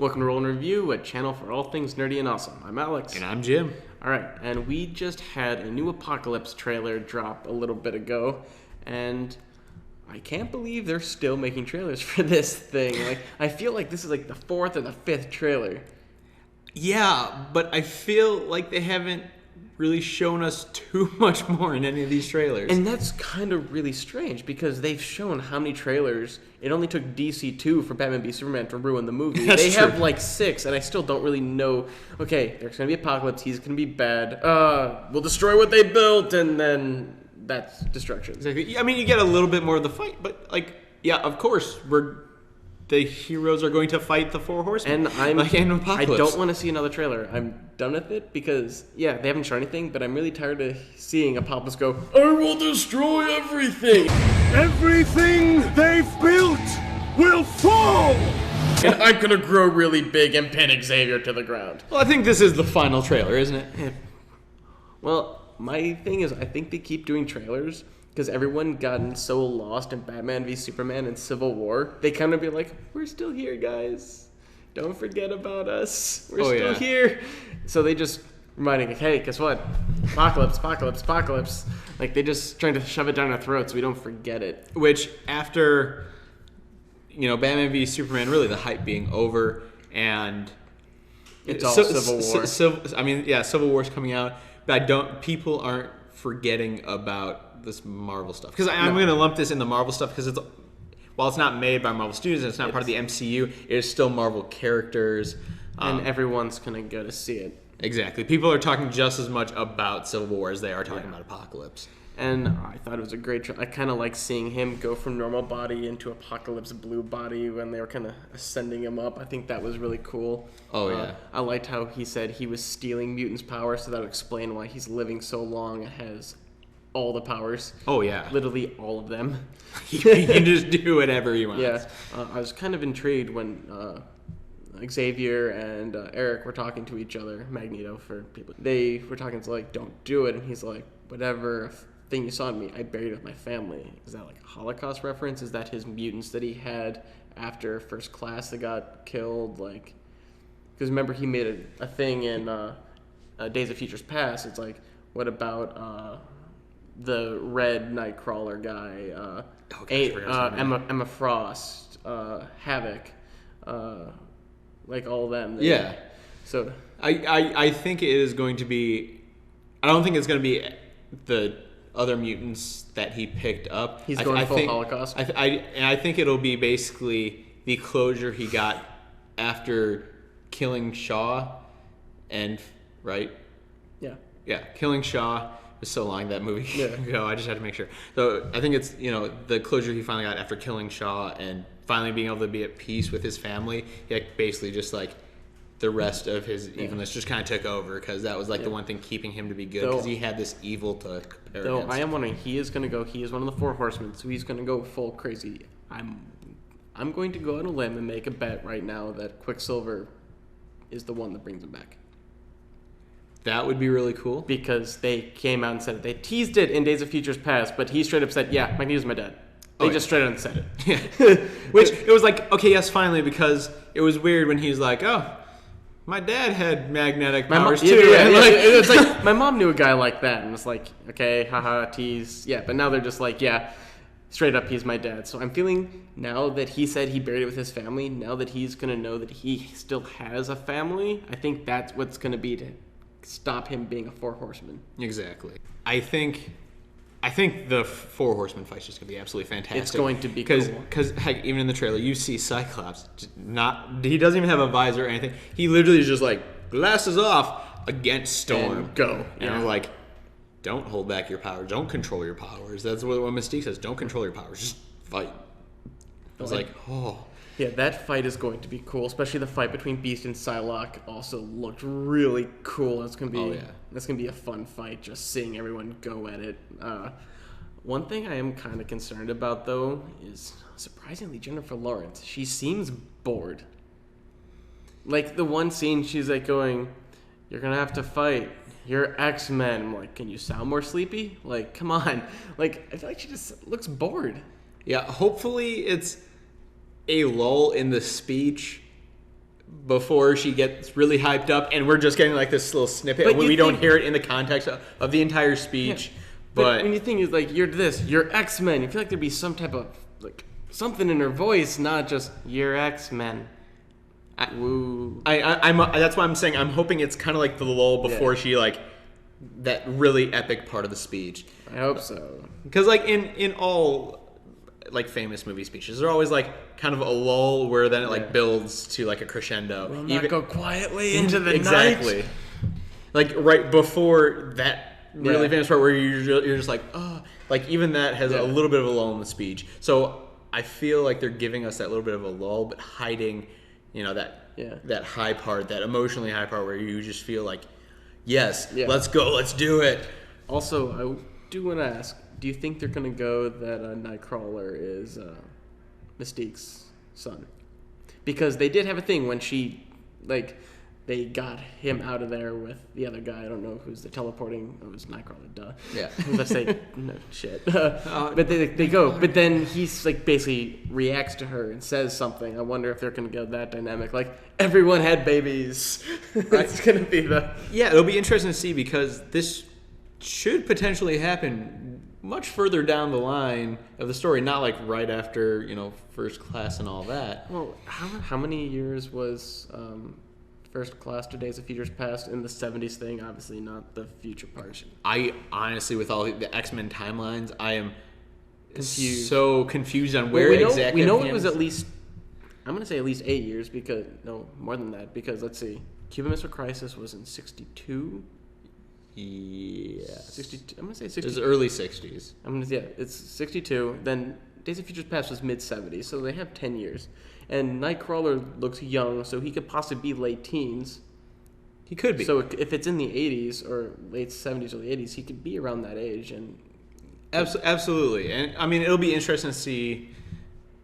Welcome to Roll and Review, a channel for all things nerdy and awesome. I'm Alex. And I'm Jim. Alright, and we just had a new Apocalypse trailer drop a little bit ago, and I can't believe they're still making trailers for this thing. Like, I feel like this is like the fourth or the fifth trailer. Yeah, but I feel like they haven't really shown us too much more in any of these trailers. And that's kind of really strange, because they've shown how many trailers. It only took DC 2 for Batman v Superman to ruin the movie. That's they true. have like 6, and I still don't really know. Okay, there's going to be Apocalypse, he's going to be bad. We'll destroy what they built, and then that's destruction. Exactly. I mean, you get a little bit more of the fight, but yeah, of course, the heroes are going to fight the Four Horsemen. And in I Apocalypse. don't want to see another trailer. I'm done with it because, yeah, they haven't shown anything, but I'm really tired of seeing Apocalypse go, I will destroy everything! Everything they've built will fall! And I'm gonna grow really big and pin Xavier to the ground. Well, I think this is the final trailer, isn't it? Well, my thing is, I think they keep doing trailers because everyone gotten so lost in Batman v Superman and Civil War. They kind of be like, we're still here, guys. Don't forget about us. We're still here. So they just reminding, like, hey, guess what? Apocalypse, apocalypse, apocalypse. Like, they just trying to shove it down our throats so we don't forget it. Which, after, Batman v Superman, really the hype being over, and It's all Civil War. Civil War's coming out, but people aren't forgetting about this Marvel stuff. Because I'm going to lump this in the Marvel stuff, because while it's not made by Marvel Studios and it's not part of the MCU, it is still Marvel characters. And everyone's going to go to see it. Exactly. People are talking just as much about Civil War as they are talking about Apocalypse. And I thought it was a great I kind of like seeing him go from normal body into Apocalypse blue body when they were kind of ascending him up. I think that was really cool. Oh, yeah. I liked how he said he was stealing mutants' power, so that would explain why he's living so long and has all the powers. Oh, yeah. Literally all of them. He can just do whatever he wants. Yeah. I was kind of intrigued when Xavier and Eric were talking to each other, Magneto for people. They were talking to like, don't do it. And he's like, whatever thing you saw in me, I buried with my family. Is that like a Holocaust reference? Is that his mutants that he had after First Class that got killed? Like, because remember he made a thing in Days of Futures Past. It's like, what about the Red Nightcrawler guy? Emma Frost, Havoc, like all of them. Yeah. So I think it is going to be. I don't think it's going to be the other mutants that he picked up. He's going full Holocaust. I think it'll be basically the closure he got after killing Shaw, and right. Yeah, killing Shaw. It was so long that movie ago. I just had to make sure. So I think it's the closure he finally got after killing Shaw and finally being able to be at peace with his family. He basically just like the rest of his evilness just kind of took over, because that was like the one thing keeping him to be good, because he had this evil to compare against. I am wondering, he is one of the Four Horsemen, so he's going to go full crazy. I'm going to go on a limb and make a bet right now that Quicksilver is the one that brings him back. That would be really cool. Because they came out and said it. They teased it in Days of Futures Past, but he straight up said, yeah, Magneto's my dad. They just straight up said it. Yeah. Which, it was like, okay, yes, finally, because it was weird when he's like, oh, my dad had magnetic powers too. It's like, my mom knew a guy like that, and it's like, okay, haha, tease. Yeah, but now they're just like, yeah, straight up, he's my dad. So I'm feeling, now that he said he buried it with his family, now that he's going to know that he still has a family, I think that's what's going to be to stop him being a Four Horseman. Exactly. I think the Four Horsemen fight's just going to be absolutely fantastic. It's going to be cool. Because heck, even in the trailer, you see Cyclops he doesn't even have a visor or anything. He literally is just like, glasses off against Storm. And go. And I'm like, don't hold back your powers. Don't control your powers. That's what Mystique says. Don't control your powers. Just fight. I was like, oh. Yeah, that fight is going to be cool, especially the fight between Beast and Psylocke also looked really cool. That's gonna be a fun fight, just seeing everyone go at it. One thing I am kind of concerned about, though, is surprisingly Jennifer Lawrence. She seems bored. Like, the one scene, she's like going, you're gonna have to fight. You're X-Men. I'm like, can you sound more sleepy? Like, come on. Like, I feel like she just looks bored. Yeah, hopefully it's a lull in the speech, before she gets really hyped up, and we're just getting like this little snippet. But We don't hear it in the context of the entire speech. Yeah. But when you think it's like, you're X-Men, you feel like there'd be some type of, like, something in her voice, not just, you're X-Men. Woo. That's why I'm saying I'm hoping it's kind of like the lull before she, like, that really epic part of the speech. I hope so. Because, like, in all, like, famous movie speeches, there's always, like, kind of a lull where then it, like, builds to, like, a crescendo. Will not go quietly into the exactly. night. Like, right before that really famous part where you're just like, oh, like, even that has a little bit of a lull in the speech. So I feel like they're giving us that little bit of a lull, but hiding, you know, that high part, that emotionally high part where you just feel like, yes, let's go, let's do it. Also, I do want to ask, do you think they're going to go that Nightcrawler is Mystique's son? Because they did have a thing when she, like, they got him out of there with the other guy. I don't know who's the teleporting. Oh, it was Nightcrawler, duh. Yeah. Let's say, no, shit. But they go. But then he's, like, basically reacts to her and says something. I wonder if they're going to go that dynamic. Like, everyone had babies. It's going to be the... Yeah, it'll be interesting to see because this should potentially happen much further down the line of the story, not like right after, you know, First Class and all that. Well, how many years was First Class to Days of Futures Past in the 70s thing? Obviously not the future part. I honestly, with all the X-Men timelines, I am Confused. so confused on where exactly. We know it was at least, I'm going to say at least 8 years, because, no, more than that, because let's see, Cuban Missile Crisis was in 62? Yeah. 62, I'm going to say 62. It was early 60s. It's 62. Then Days of Futures Past was mid-70s, so they have 10 years. And Nightcrawler looks young, so he could possibly be late teens. He could be. So if it's in the 80s or late 70s or the 80s, he could be around that age. And Absolutely. And, I mean, it'll be interesting to see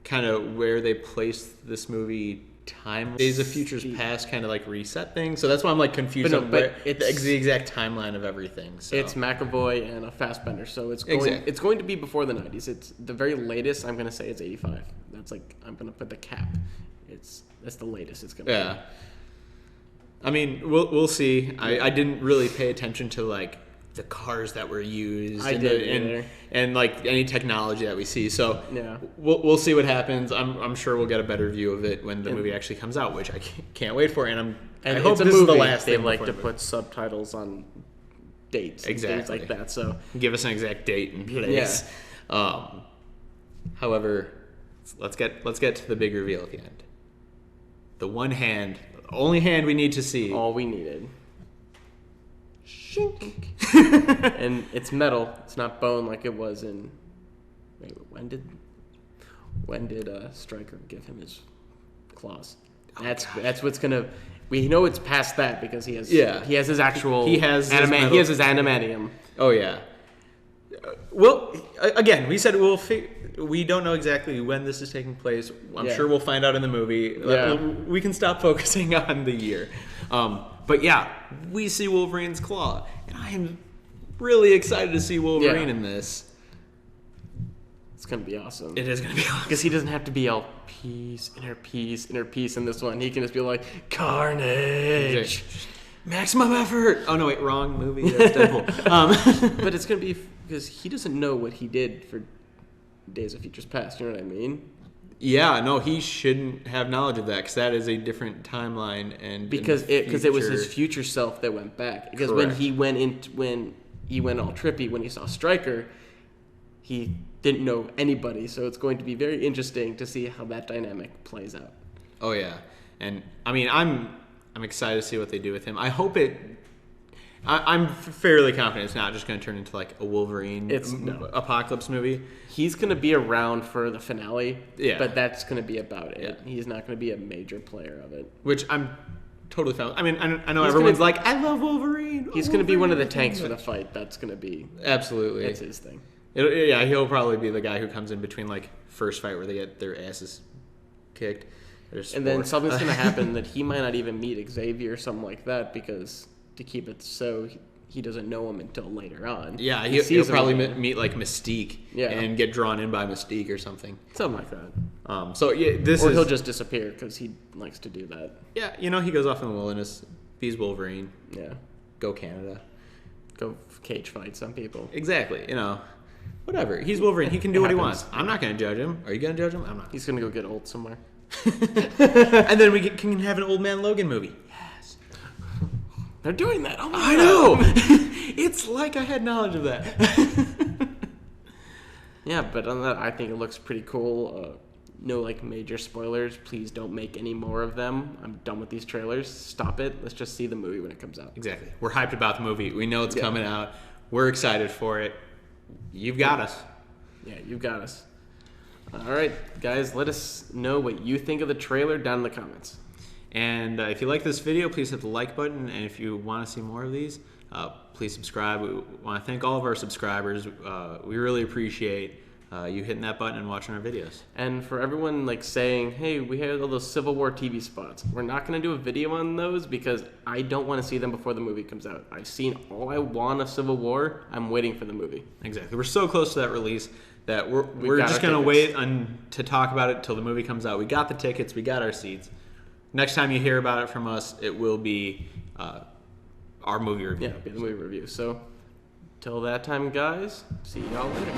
kind of where they place this movie time. Days of Futures Past kind of, like, reset things. So that's why I'm, like, confused on where the exact timeline of everything. So. It's McAvoy and a Fassbender, so it's going to be before the 90s. It's the very latest. I'm going to say it's 85. That's, like, I'm going to put the cap. That's the latest it's going to be. Yeah. I mean, we'll see. I didn't really pay attention to, like, the cars that were used. And like any technology that we see. So we'll see what happens. I'm sure we'll get a better view of it when the movie actually comes out, which I can't wait for. And I hope this is the last. They like to put subtitles on dates and things like that. So give us an exact date and place. Yeah. However, let's get to the big reveal at the end. The only hand we need to see. All we needed. Shink. And it's metal. It's not bone like it was in. Wait, when did Stryker give him his claws? That's what's gonna. We know it's past that because he has his actual. He has his adamantium. Oh yeah. Well, again, we said we don't know exactly when this is taking place. I'm sure we'll find out in the movie. Yeah. We can stop focusing on the year. But yeah, we see Wolverine's claw, and I am really excited to see Wolverine in this. It's gonna be awesome. It is gonna be awesome because he doesn't have to be all peace, inner peace in this one. He can just be like carnage, maximum effort. Oh no, wait, wrong movie. That's Deadpool. But it's gonna be because he doesn't know what he did for Days of Futures Past. You know what I mean? Yeah, no, he shouldn't have knowledge of that because that is a different timeline and because it was his future self that went back. Because when he went all trippy when he saw Stryker, he didn't know anybody. So it's going to be very interesting to see how that dynamic plays out. Oh yeah, and I mean I'm excited to see what they do with him. I hope it. I'm fairly confident it's not just going to turn into like a Wolverine apocalypse movie. He's going to be around for the finale, but that's going to be about it. Yeah. He's not going to be a major player of it. Which I'm totally fine with. I mean, I know everyone's like, I love Wolverine. He's going to be one of the tanks for the fight. That's going to be... Absolutely. That's his thing. He'll probably be the guy who comes in between like first fight where they get their asses kicked. And then something's going to happen that he might not even meet Xavier or something like that because... to keep it so he doesn't know him until later on. Yeah, he'll probably meet like Mystique and get drawn in by Mystique or something. Something like that. So yeah, he'll just disappear because he likes to do that. Yeah, he goes off in the wilderness. He's Wolverine. Yeah. Go Canada. Go cage fight some people. Exactly. Whatever. He's Wolverine. He can do what he wants. I'm not going to judge him. Are you going to judge him? I'm not. He's going to go get old somewhere. And then we can have an Old Man Logan movie. Yes. They're doing that. Oh my I God. know. It's like I had knowledge of that. Yeah, but on that, I think it looks pretty cool. No, major spoilers. Please don't make any more of them. I'm done with these trailers. Stop it. Let's just see the movie when it comes out. Exactly. We're hyped about the movie. We know it's coming out. We're excited for it. You've got us. Yeah, you've got us. All right, guys, let us know what you think of the trailer down in the comments. And if you like this video, please hit the like button. And if you want to see more of these, please subscribe. We want to thank all of our subscribers. We really appreciate you hitting that button and watching our videos. And for everyone saying, hey, we had all those Civil War TV spots, we're not going to do a video on those because I don't want to see them before the movie comes out. I've seen all I want of Civil War. I'm waiting for the movie. Exactly. We're so close to that release that we're just going to wait to talk about it until the movie comes out. We got the tickets. We got our seats. Next time you hear about it from us, it will be our movie review. Yeah, it'll be the movie review. So, till that time, guys, see y'all later.